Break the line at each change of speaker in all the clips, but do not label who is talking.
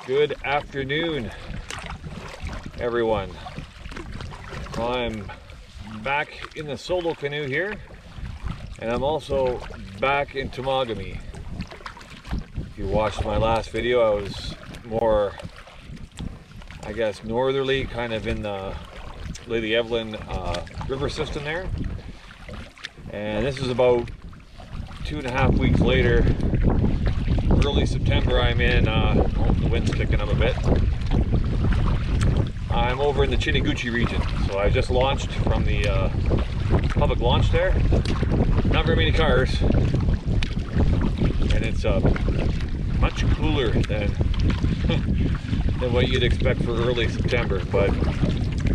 Good afternoon, everyone. I'm back in the solo canoe here, and I'm also back in Temagami. If you watched my last video, I was more, I guess, northerly, kind of in the Lady Evelyn river system there. And this is about 2.5 weeks later. Early September I'm in, the wind's kicking up a bit. I'm over in the Chiniguchi region, so I just launched from the public launch there. Not very many cars, and it's much cooler than than what you'd expect for early September, but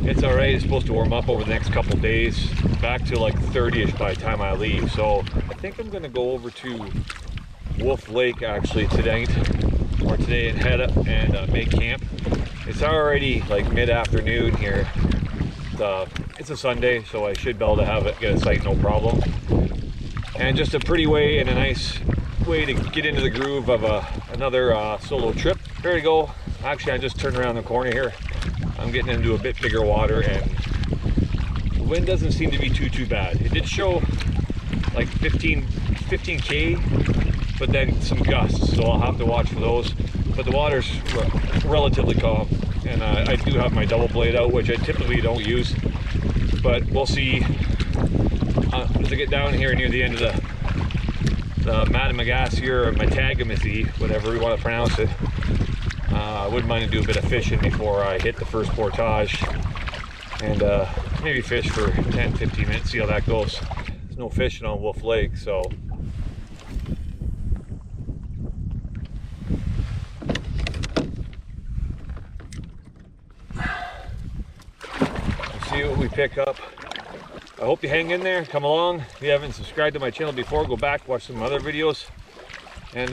it's alright. It's supposed to warm up over the next couple days, back to like 30ish by the time I leave. So I think I'm going to go over to Wolf Lake actually today and head up and make camp. It's already like mid-afternoon here. It's a Sunday, so I should be able to get a sight no problem. And just a pretty way and a nice way to get into the groove of another solo trip. There we go. Actually, I just turned around the corner here. I'm getting into a bit bigger water, and the wind doesn't seem to be too bad. It did show like 15k, but then some gusts, so I'll have to watch for those. But the water's relatively calm, and I do have my double blade out, which I typically don't use, but we'll see as I get down here near the end of the Madagascar or Temagami, whatever we want to pronounce it. I wouldn't mind to do a bit of fishing before I hit the first portage, and maybe fish for 10-15 minutes, see how that goes. There's no fishing on Wolf Lake, so see what we pick up. I hope you hang in there, come along. If you haven't subscribed to my channel before, go back, watch some other videos. And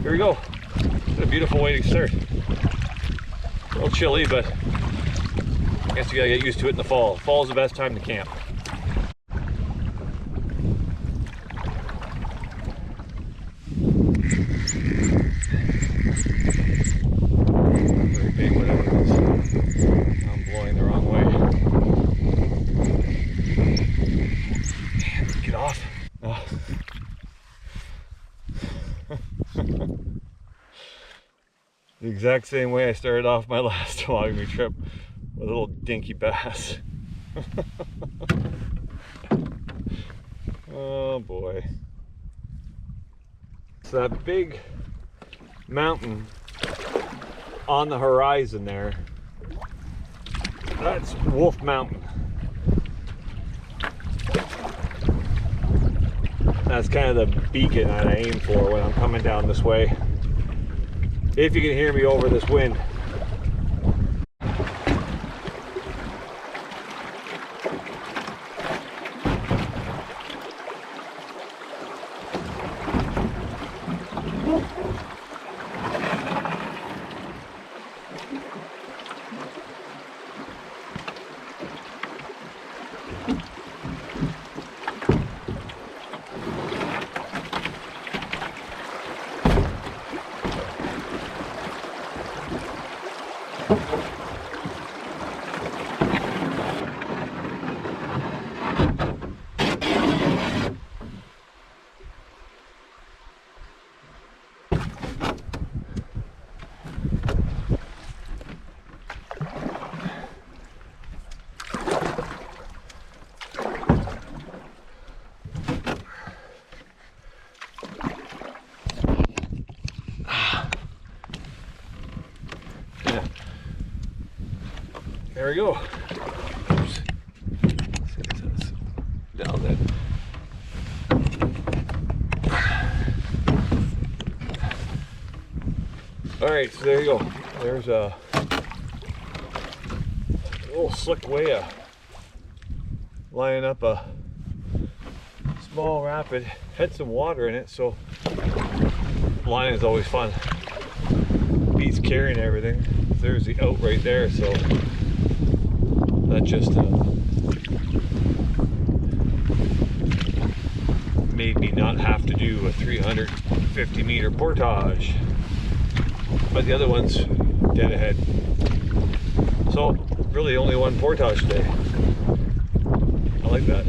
here we go. What a beautiful way to start. A little chilly, but I guess you gotta get used to it in the fall. Fall's the best time to camp. Very big, whatever it is. I'm blowing the wrong way. Man, get off. Oh. The exact same way I started off my last Temagami trip, with a little dinky bass. Oh boy. It's that big mountain on the horizon there. That's Wolf Mountain. That's kind of the beacon that I aim for when I'm coming down this way. If you can hear me over this wind. There we go. Oops. Down then. All right, so there you go. There's a little slick way of lining up a small rapid. Had some water in it, so lining is always fun. Beats carrying everything. There's the out right there, so that just made me not have to do a 350 meter portage. but the other one's dead ahead. So really only one portage today. I like that.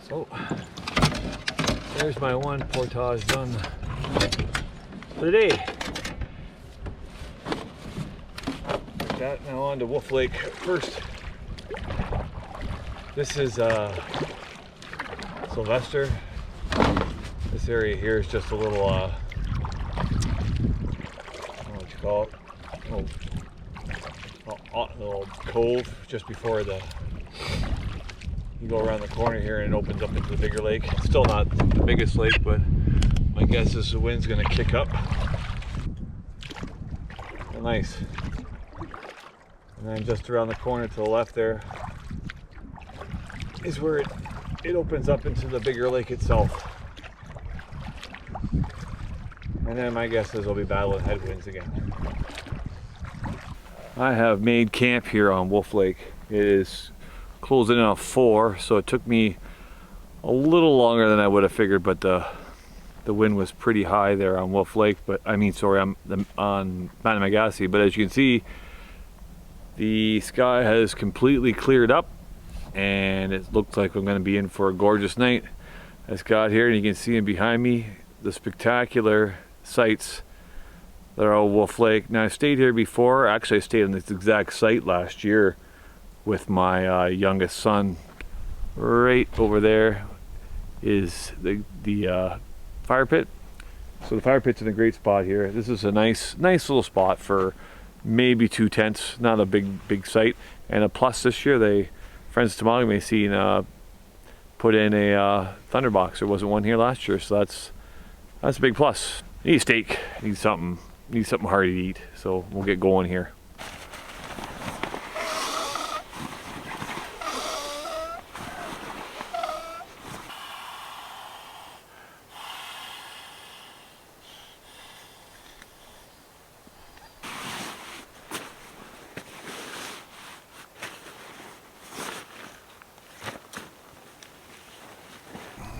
So there's my one portage done for the day. Like that, now on to Wolf Lake first. This is Sylvester. This area here is just a little I don't know what you call it, little cove just before you go around the corner here and it opens up into the bigger lake. It's still not the biggest lake, but my guess is the wind's gonna kick up. Oh, nice. And then just around the corner to the left there is where it opens up into the bigger lake itself. And then my guess is I'll be battling headwinds again. I have made camp here on Wolf Lake. It is closing in on 4, so it took me a little longer than I would have figured, but the wind was pretty high there on Wolf Lake, but I mean, sorry, on Temagami. But as you can see, the sky has completely cleared up and it looks like I'm going to be in for a gorgeous night. I just got here and you can see in behind me the spectacular sights that are on Wolf Lake. Now I stayed here before. Actually I stayed on this exact site last year with my youngest son. Right over there is the fire pit. So the fire pit's in a great spot here. This is a nice little spot for maybe 2 tents, not a big site. And a plus this year, friends of Temagami seen put in a thunderbox. There wasn't one here last year, so that's a big plus. Need a steak, need something hearty to eat. So we'll get going here.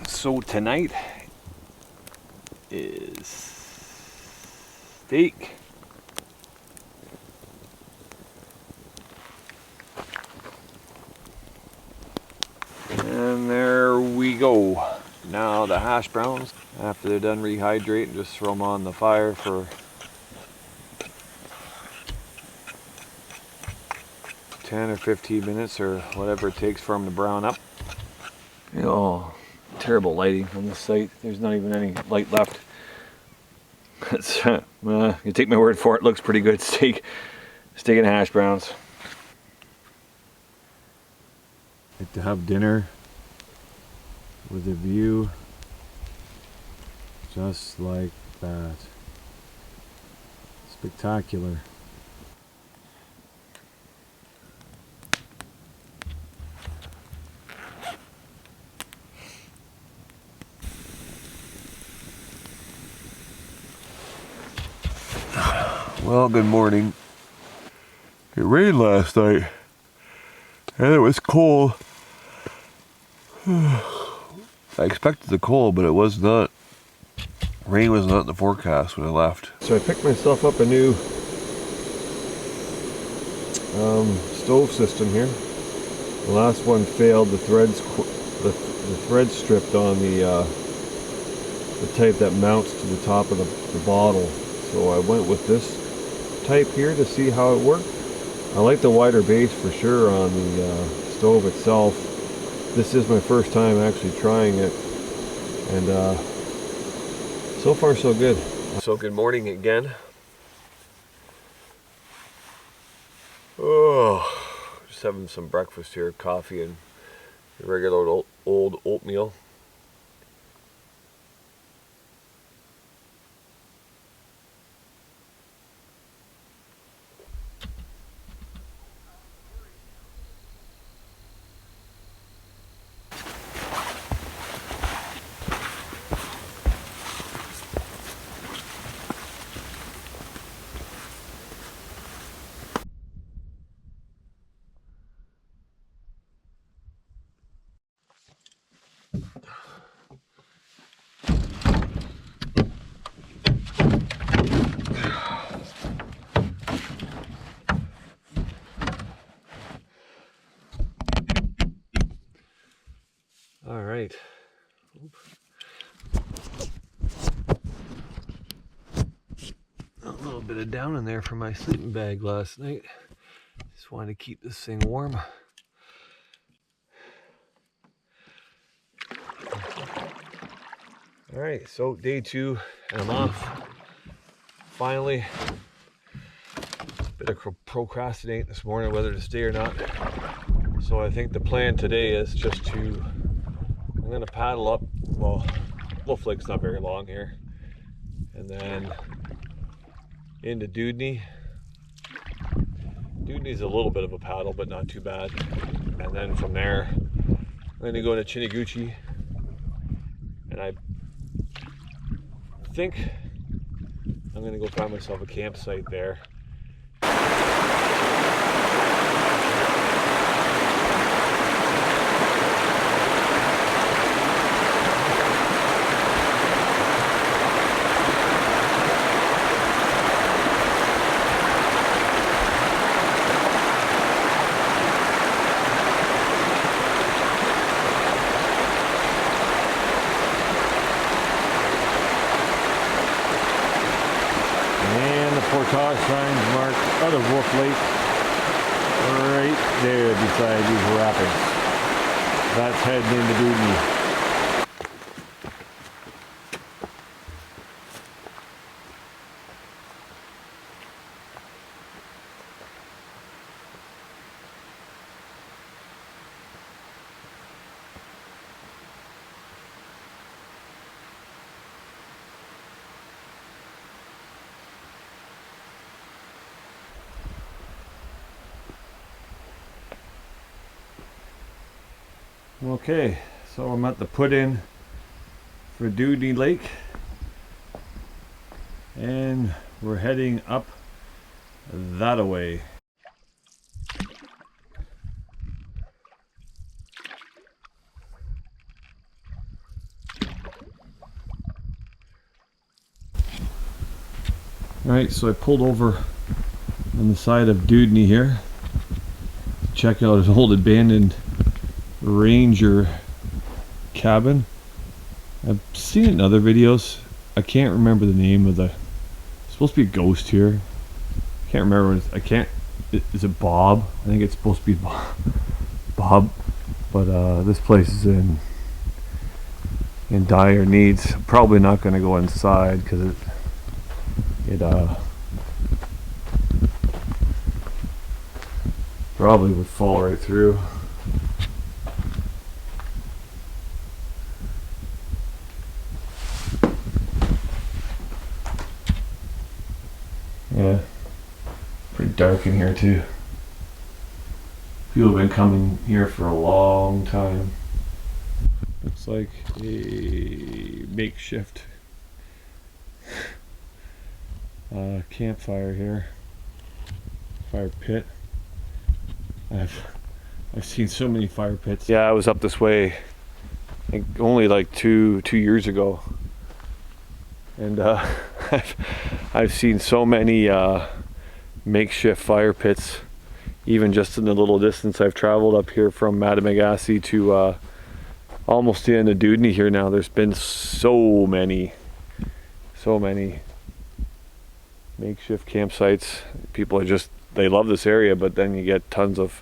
So tonight is steak, and there we go. Now the hash browns, after they're done rehydrating, just throw them on the fire for 10 or 15 minutes or whatever it takes for them to brown up. You know, terrible lighting on this site. There's not even any light left. It's, you take my word for it, looks pretty good. Steak and hash browns. Like to have dinner with a view just like that. Spectacular. Well, good morning. It rained last night and it was cold. I expected the cold, but it was not
Rain was not in the forecast when I left.
So I picked myself up a new stove system here. The last one failed. The threads stripped on the type that mounts to the top of the bottle. So I went with this type here to see how it worked. I like the wider base for sure on the stove itself. This is my first time actually trying it, and so far so good. So good morning again. Oh, just having some breakfast here, coffee and regular old oatmeal. All right. A little bit of down in there for my sleeping bag last night. Just wanted to keep this thing warm. All right, so day 2 and I'm off. Finally, bit of procrastinating this morning whether to stay or not. So I think the plan today is just to, I'm gonna paddle up, well, Wolf Lake's not very long here, and then into Dudney. Dudney's a little bit of a paddle, but not too bad. And then from there, I'm gonna go to Chiniguchi, and I think I'm gonna go find myself a campsite there. Portage signs mark other Wolf Lake right there beside these rapids. That's heading into Dudney. Okay, so I'm at the put-in for Dudney Lake, and we're heading up that away. Alright, so I pulled over on the side of Dudney here to check out his old abandoned ranger cabin. I've seen it in other videos. I can't remember the name of it's supposed to be a ghost here. I can't remember is it Bob? I think it's supposed to be Bob. But this place is in dire needs. I'm probably not going to go inside because it probably would fall right through. Yeah, pretty dark in here too. People have been coming here for a long time. Looks like a makeshift campfire here. Fire pit. I've seen so many fire pits. Yeah, I was up this way I think only like two years ago, And I've seen so many makeshift fire pits, even just in the little distance I've traveled up here from Temagami to almost the end of Dudney here now. There's been so many makeshift campsites. People are just, they love this area, but then you get tons of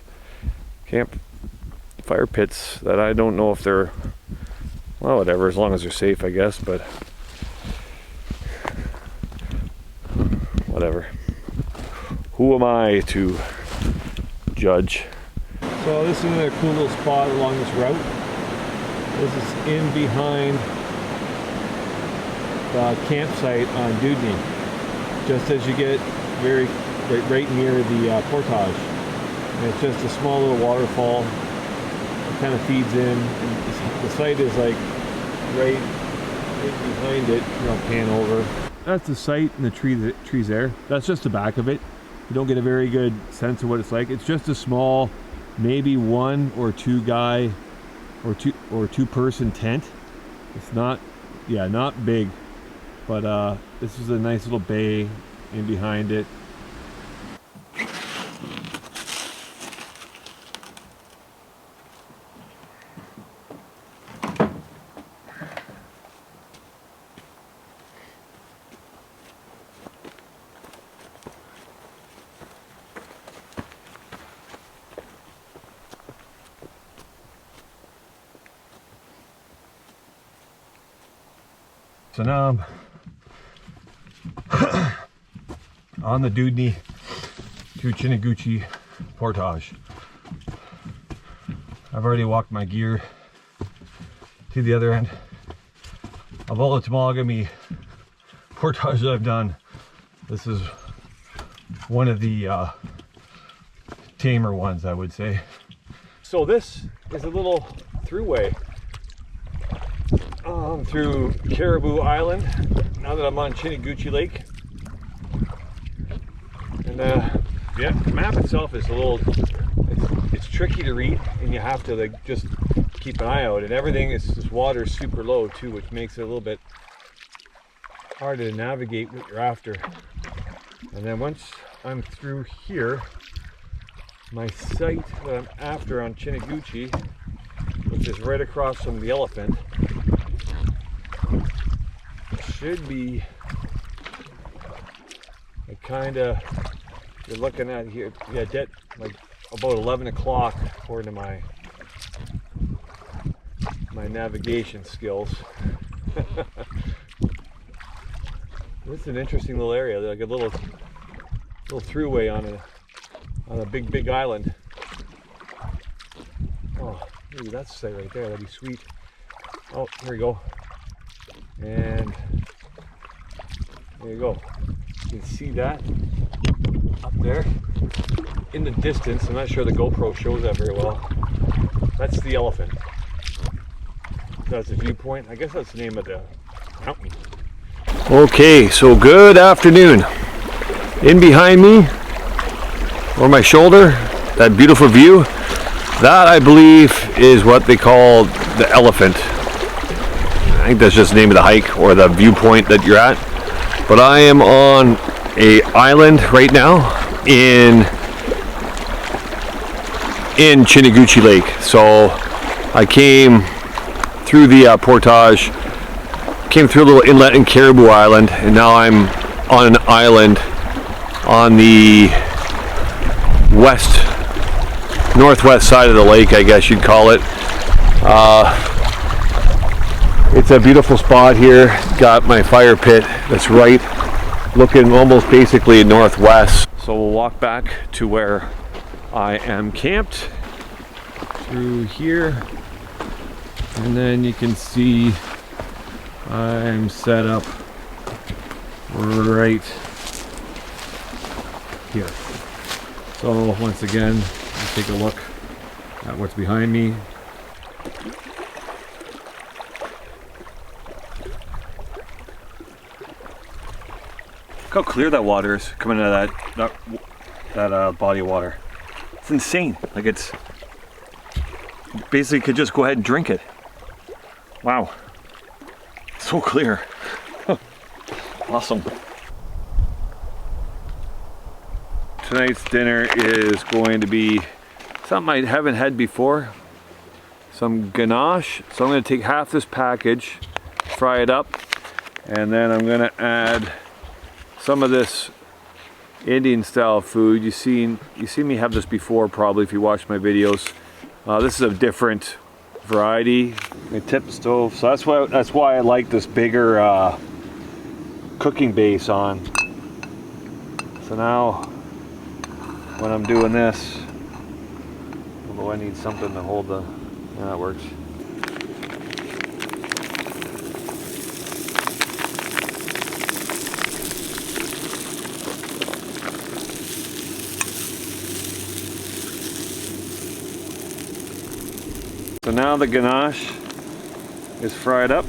camp fire pits that I don't know if they're, well, whatever, as long as they're safe, I guess, but whatever. Who am I to judge? So this is another cool little spot along this route. This is in behind the campsite on Dudney, just as you get right near the portage. And it's just a small little waterfall. It kind of feeds in. And the site is like right behind it. I'll pan over. That's the site and the trees there. That's just the back of it. You don't get a very good sense of what it's like. It's just a small, maybe one or two guy or two person tent. It's not, yeah, not big, but this is a nice little bay in behind it. So now I'm on the Dudney to Chiniguchi portage. I've already walked my gear to the other end. Of all the Temagami portages I've done, this is one of the tamer ones, I would say. So this is a little throughway through Caribou Island, now that I'm on Chiniguchi Lake. And yeah, the map itself is a little, it's tricky to read, and you have to like just keep an eye out, and everything is, this water is super low too, which makes it a little bit harder to navigate what you're after. And then once I'm through here, my site that I'm after on Chiniguchi, which is right across from the elephant, should be kinda, you're looking at here, yeah, dead like about 11 o'clock according to my navigation skills. This is an interesting little area, like a little throughway on a big island. Oh, maybe that's the site right there. That'd be sweet. Oh, here we go. And there you go. You can see that up there in the distance. I'm not sure the GoPro shows that very well. That's the elephant. That's the viewpoint. I guess that's the name of the mountain. Okay, so good afternoon. In behind me, over my shoulder, that beautiful view, that I believe is what they call the elephant. I think that's just the name of the hike or the viewpoint that you're at. But I am on a island right now in Chiniguchi Lake. So I came through the portage, came through a little inlet in Caribou Island, and now I'm on an island on the northwest side of the lake, I guess you'd call it. It's a beautiful spot here. Got my fire pit that's right looking almost basically northwest. So we'll walk back to where I am camped through here, and then you can see I'm set up right here. So once again, let's take a look at what's behind me. Look how clear that water is coming out of that body of water. It's insane. Like, it's basically could just go ahead and drink it. Wow, so clear.
Awesome. Tonight's dinner is going to be something I haven't had before. Some ganache. So I'm going to take half this package, fry it up, and then I'm going to add some of this Indian style food. You seen me have this before probably if you watch my videos. This is a different variety. A tip stove. So that's why I like this bigger cooking base on. So now when I'm doing this, although I need something to hold the, yeah, that works. So now the ganache is fried up.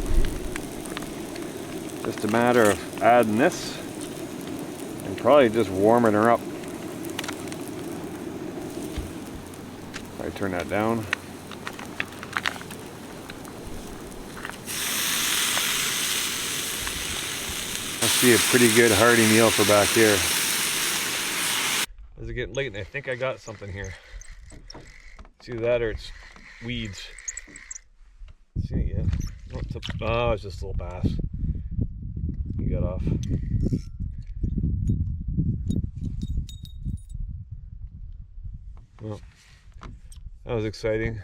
Just a matter of adding this and probably just warming her up. I turn that down. Must be a pretty good hearty meal for back here. As it's getting late and I think I got something here. It's either that or it's weeds. See it yet? Oh, it's just a little bass. You got off. Well, that was exciting.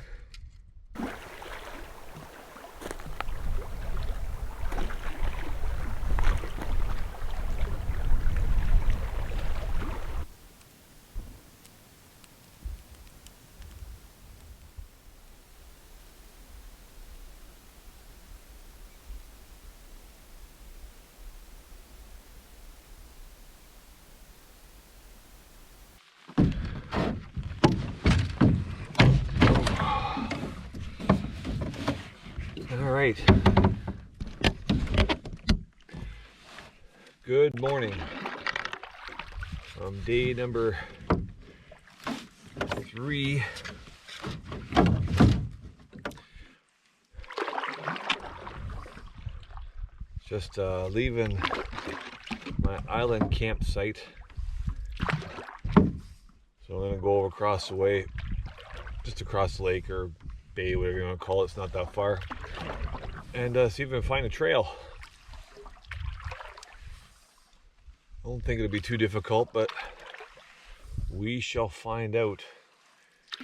All right. Good morning. Day number 3. Just leaving my island campsite. So I'm gonna go over across the way, just across the lake or bay, whatever you want to call it. It's not that far. And see if we can find a trail. I don't think it'll be too difficult, but we shall find out.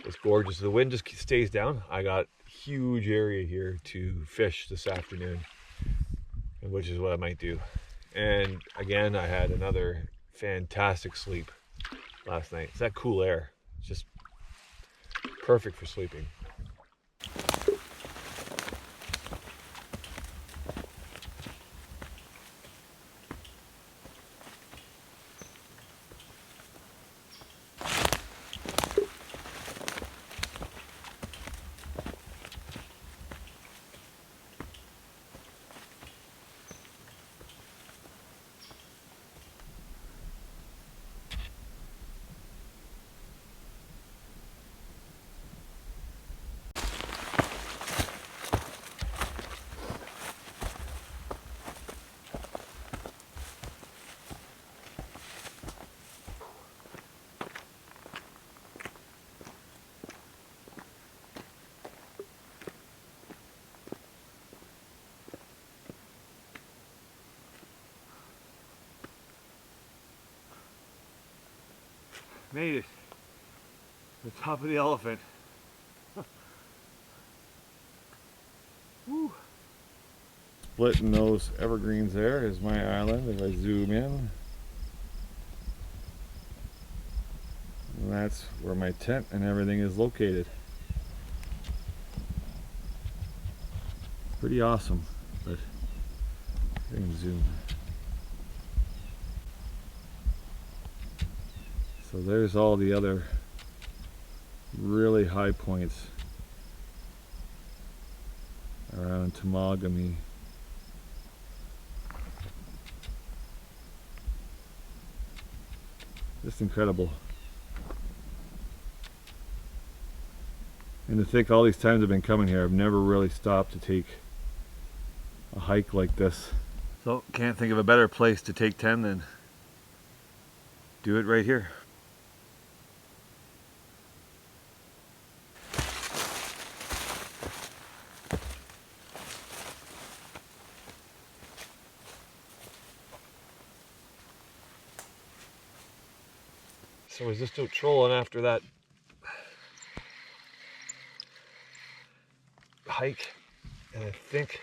It's gorgeous. The wind just stays down. I got a huge area here to fish this afternoon, which is what I might do. And again, I had another fantastic sleep last night. It's that cool air. It's just perfect for sleeping. Made it. The top of the elephant. Woo. Splitting those evergreens there is my island. If I zoom in, and that's where my tent and everything is located. Pretty awesome, but I can zoom. So there's all the other really high points around Temagami. Just incredible. And to think all these times I've been coming here, I've never really stopped to take a hike like this. So can't think of a better place to take 10 than do it right here. So I was just out trolling after that hike, and I think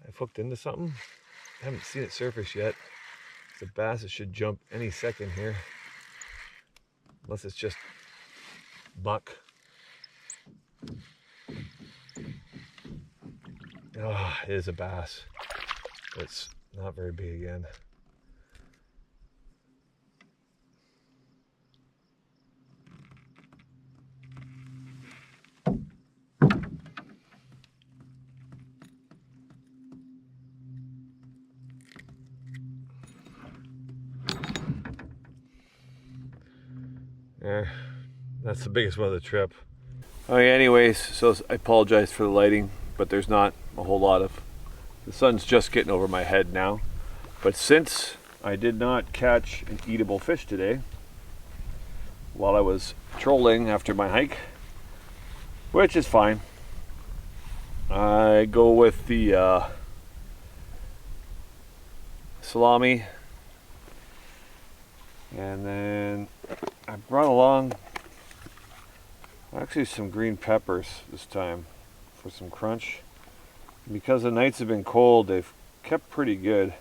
I've hooked into something. I haven't seen it surface yet. The bass should jump any second here, unless it's just buck. Ah, it is a bass. It's not very big again. Yeah, that's the biggest one of the trip. Okay, anyways, so I apologize for the lighting, but there's not a whole lot of... The sun's just getting over my head now. But since I did not catch an eatable fish today, while I was trolling after my hike, which is fine, I go with the salami, and then I brought along actually some green peppers this time for some crunch. Because the nights have been cold, they've kept pretty good.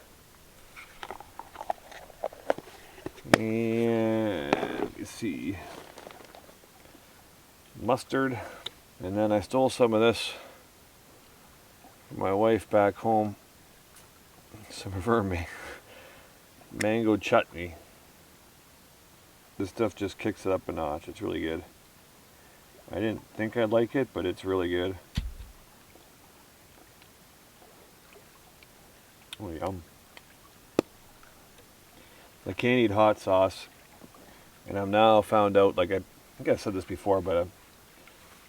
And you see mustard, and then I stole some of this from my wife back home, some of her mango chutney. This stuff just kicks it up a notch. It's really good. I didn't think I'd like it, but it's really good. Oh, yum. I can't eat hot sauce, and I'm now found out, like I think I said this before, but I'm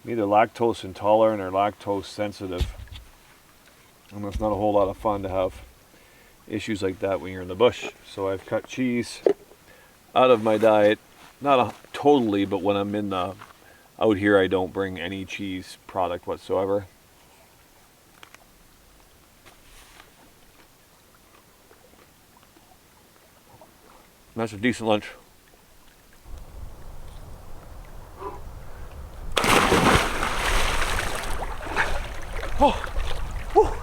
either lactose intolerant or lactose sensitive, and it's not a whole lot of fun to have issues like that when you're in the bush. So I've cut cheese out of my diet, not totally, but when I'm in the out here, I don't bring any cheese product whatsoever. That's a decent lunch. Oh, oh,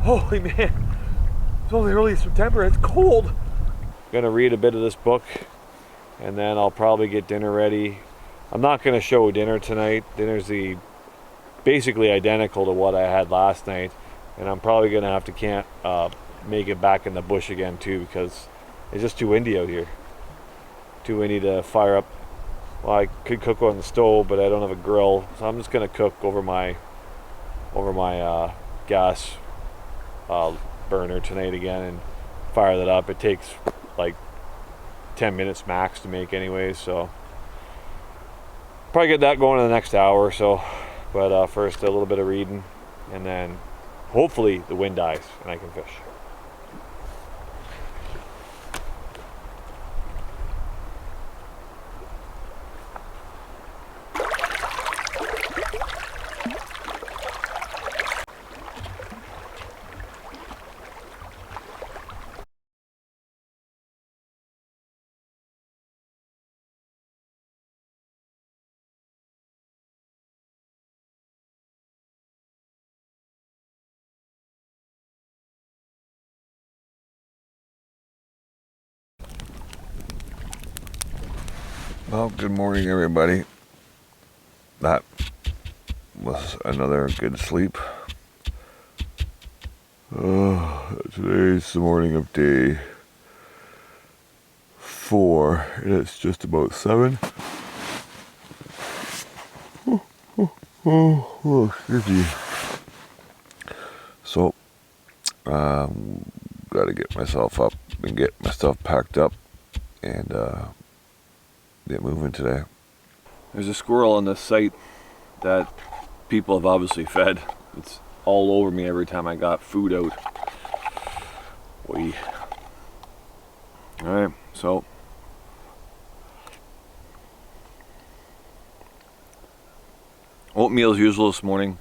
holy man! It's only early September. It's cold. I'm gonna read a bit of this book, and then I'll probably get dinner ready. I'm not gonna show dinner tonight. Dinner's basically identical to what I had last night, and I'm probably gonna have to make it back in the bush again too, because it's just too windy out here. Too windy to fire up. Well, I could cook on the stove, but I don't have a grill, so I'm just gonna cook over my gas burner tonight again and fire that up. It takes like 10 minutes max to make anyways, so probably get that going in the next hour or so. But first a little bit of reading, and then hopefully the wind dies and I can fish.
Well, good morning, everybody. That was another good sleep. Today's the morning of day 4, and it's just about 7. Excuse me. So, gotta get myself up and get my stuff packed up and get moving today.
There's a squirrel on this site that people have obviously fed. It's
all over me every time I got food out. Alright, so oatmeal as usual this morning,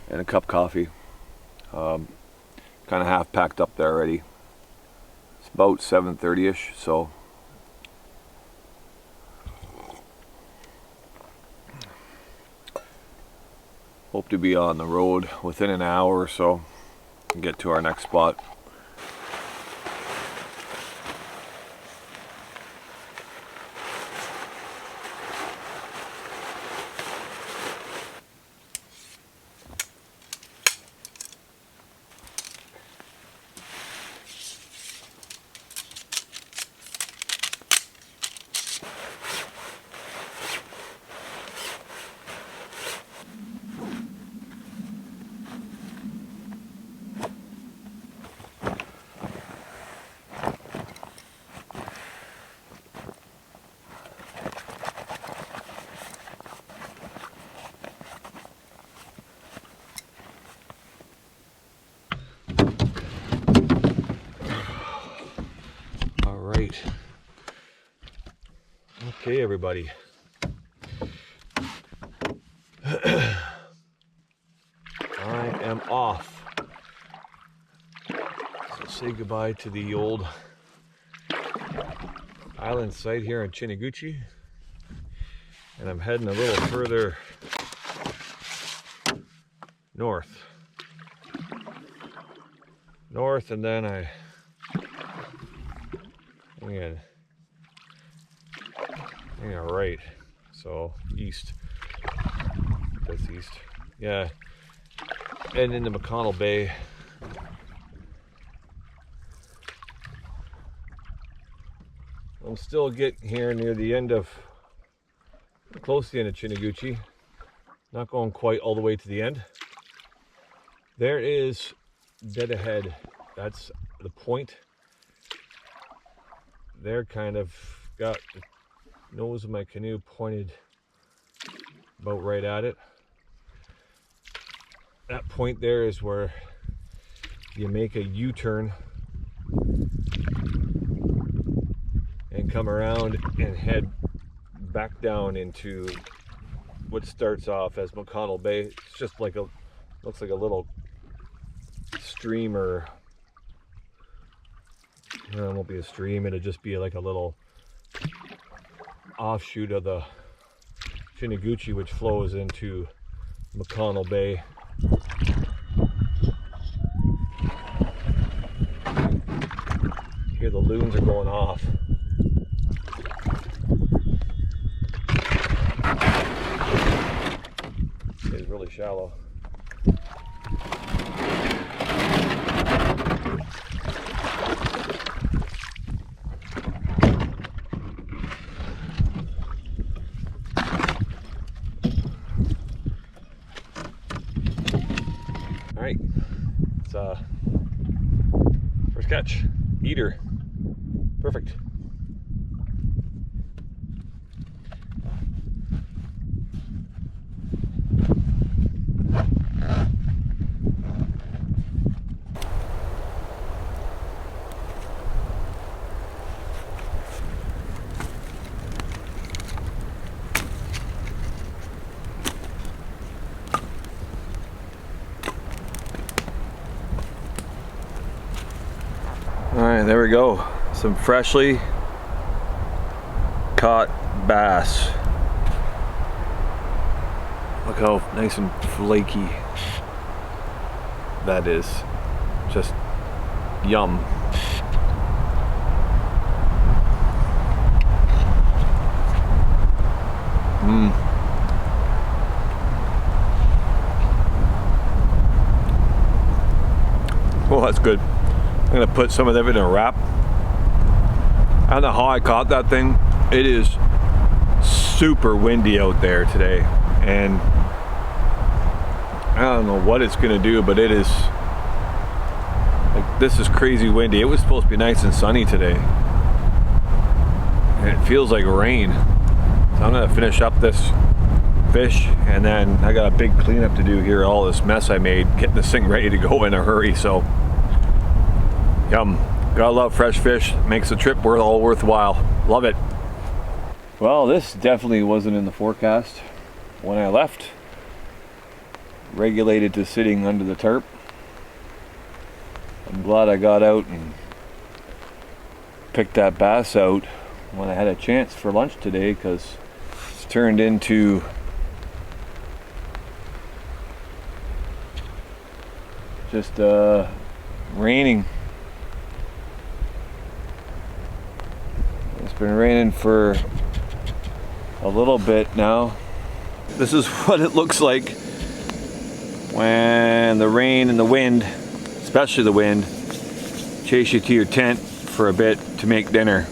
and a cup of coffee. Kind of half packed up there already. It's about 7:30ish, so hope to be on the road within an hour or so and get to our next spot. Okay, everybody. I am off. So say goodbye to the old island site here in Chiniguchi. And I'm heading a little further north. And then right, so east. That's east. Yeah, and into McConnell Bay. I'm still getting here near the end of, close to the end of Chiniguchi. Not going quite all the way to the end. There is dead ahead. That's the point. They're kind of got the nose of my canoe pointed about right at it. That point there is where you make a U-turn and come around and head back down into what starts off as McConnell Bay. It's just like looks like a little stream, or it won't be a stream, it'll just be like a little offshoot of the Chiniguchi, which flows into McConnell Bay. Here the loons are going off. It's really shallow. Alright, it's first catch, eater, perfect. Alright, there we go. Some freshly caught bass. Look how nice and flaky that is. Just yum. Oh, that's good. I'm gonna put some of that in a wrap. I don't know how I caught that thing. It is super windy out there today, and I don't know what it's gonna do, but it is like, this is crazy windy. It was supposed to be nice and sunny today, and it feels like rain. So I'm gonna finish fish, and then I got a big cleanup to do here. All this mess I made getting this thing ready to go in a hurry. So yum, gotta love fresh fish. Makes the trip all worthwhile. Love it. Well, this definitely wasn't in the forecast when I left. Regulated to sitting under the tarp. I'm glad I got out and picked that bass out when I had a chance for lunch today, because it's turned into just raining. It's been raining for a little bit now. This is what it looks like when the rain and the wind, especially the wind, chase you to your tent for a bit to make dinner.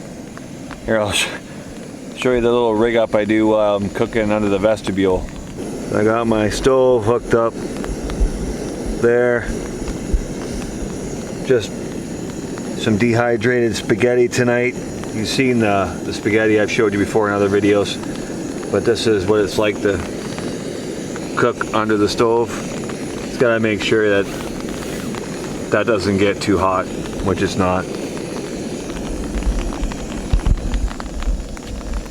Here, I'll show you the little rig up I do while I'm cooking under the vestibule. I got my stove hooked up there. Just some dehydrated spaghetti tonight. You've seen the spaghetti I've showed you before in other videos, but this is what it's like to cook under the stove. Just gotta make sure that that doesn't get too hot, which it's not.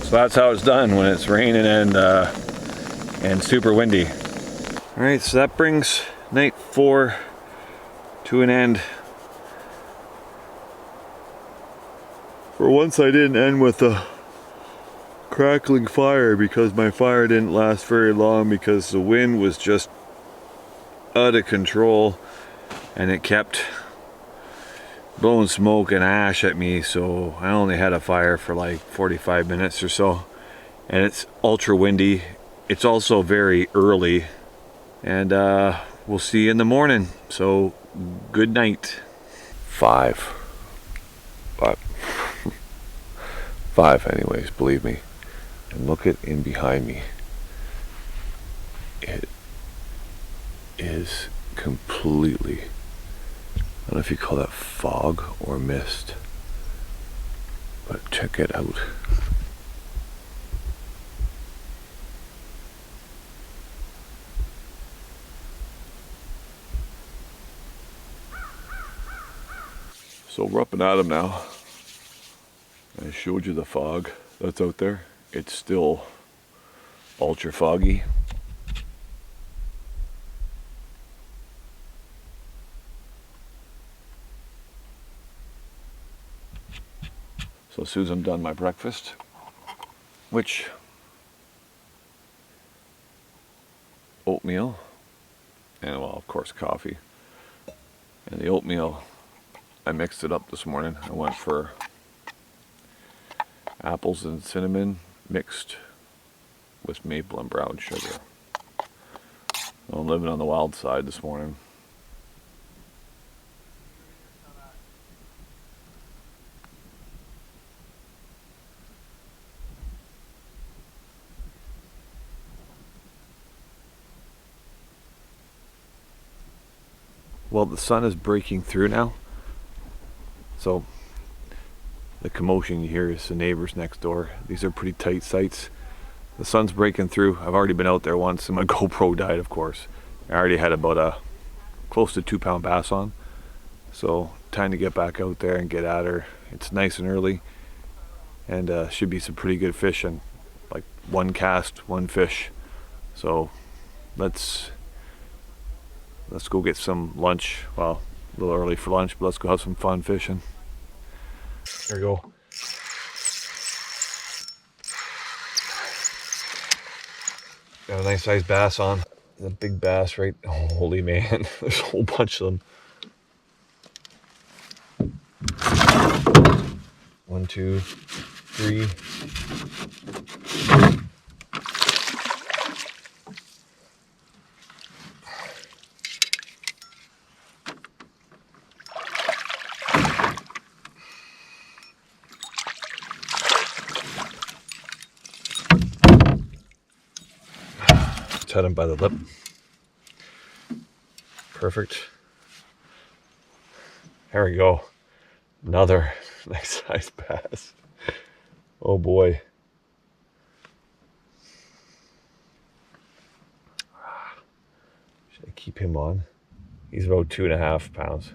So that's how it's done when it's raining and super windy. All right, so that brings night 4 to an end. For once, I didn't end with a crackling fire, because my fire didn't last very long because the wind was just out of control and it kept blowing smoke and ash at me. So I only had a fire for like 45 minutes or so, and it's ultra windy. It's also very early, and we'll see you in the morning. So good night. 5 anyways, believe me. And look at in behind me. It is completely, I don't know if you call that fog or mist, but check it out. So we're up and at 'em now. I showed you the fog that's out there. It's still ultra foggy. So as soon as I'm done my breakfast, which oatmeal, and well, of course, coffee. And the oatmeal, I mixed it up this morning. I went for apples and cinnamon mixed with maple and brown sugar. I'm living on the wild side this morning. Well, the sun is breaking through now, so the commotion you hear is the neighbors next door. These are pretty tight sites. The sun's breaking through. I've already been out there once and my GoPro died, of course. I already had about a close to 2-pound bass on, so time to get back out there and get at her. It's nice and early, and should be some pretty good fishing. Like 1 cast, 1 fish. So let's go get some lunch. Well, a little early for lunch, but let's go have some fun fishing. There we go. Got a nice sized bass on. A big bass, right? Holy man, there's a whole bunch of them. 1, 2, 3. Had him by the lip. Perfect. There we go. Another nice sized bass. Oh boy.
keep him on. He's about 2.5 pounds.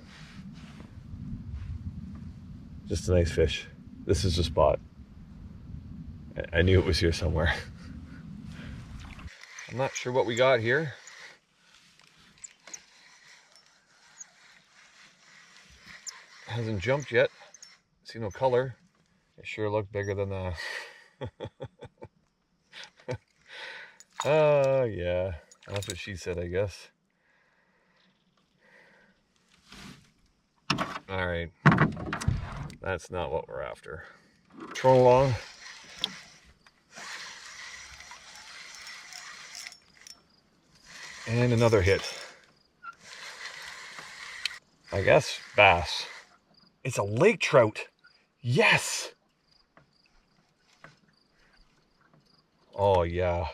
Just a nice fish. This is the spot. I knew it was here somewhere. I'm not sure what we got here. Hasn't jumped yet. See no color. It sure looked bigger than that. Oh, yeah. That's what she said, I guess. All right. That's not what we're after. Troll along. And another hit. I guess bass. It's a lake trout. Yes. Oh, yeah.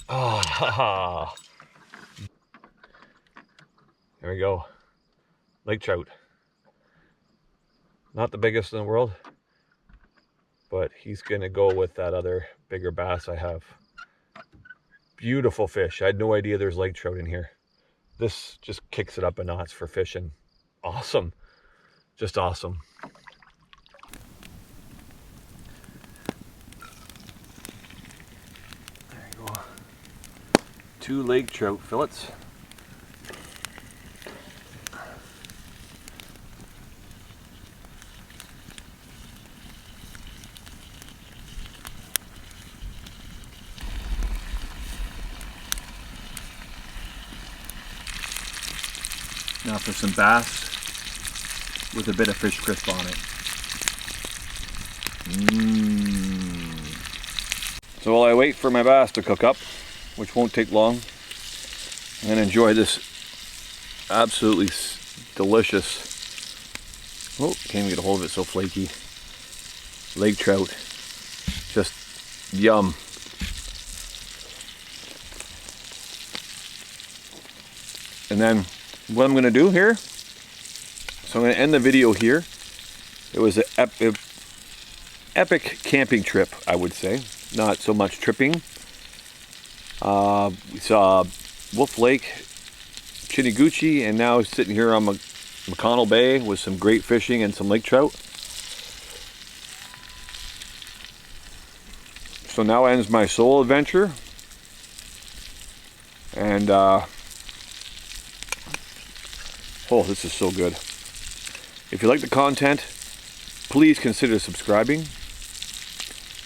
Oh, haha. There we go. Lake trout. Not the biggest in the world, but he's gonna go with that other bigger bass I have. Beautiful fish. I had no idea there's lake trout in here. This just kicks it up a notch for fishing. Awesome. Just awesome. There you go. 2 lake trout fillets. Now for some bass with a bit of fish crisp on it. So while I wait for my bass to cook up, which won't take long, I'm gonna enjoy this absolutely delicious, oh, can't even get a hold of it, so flaky, lake trout. Just yum. And then what I'm going to do here, so I'm going to end the video here. It was an epic camping trip, I would say. Not so much tripping. We saw Wolf Lake, Chiniguchi, and now sitting here on McConnell Bay with some great fishing and some lake trout. So now ends my solo adventure. And oh, this is so good. If you like the content, please consider subscribing.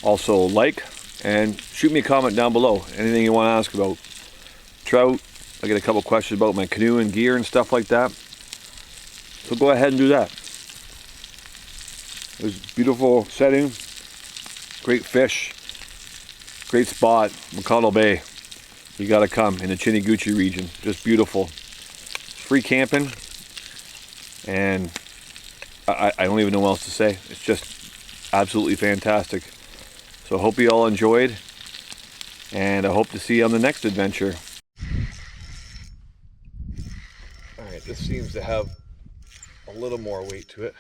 Also like and shoot me a comment down below. Anything you want to ask about trout. I get a couple questions about my canoe and gear and stuff like that. So go ahead and do that. It was a beautiful setting. Great fish. Great spot. McConnell Bay. You gotta come in the Chiniguchi region. Just beautiful. Free camping. And I don't even know what else to say. It's just absolutely fantastic. So I hope you all enjoyed, and I hope to see you on the next adventure. All right, this seems to have a little more weight to it.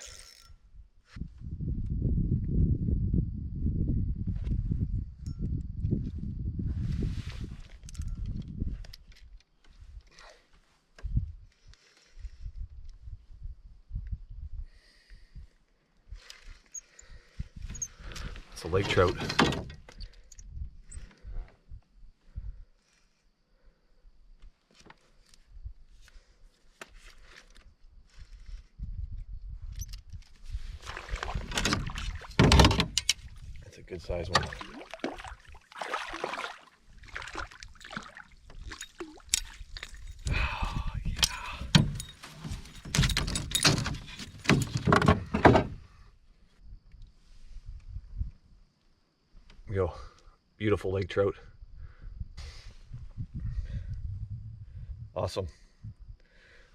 It's a lake trout. That's a good size one. Oh, yeah. Go. Beautiful lake trout. Awesome.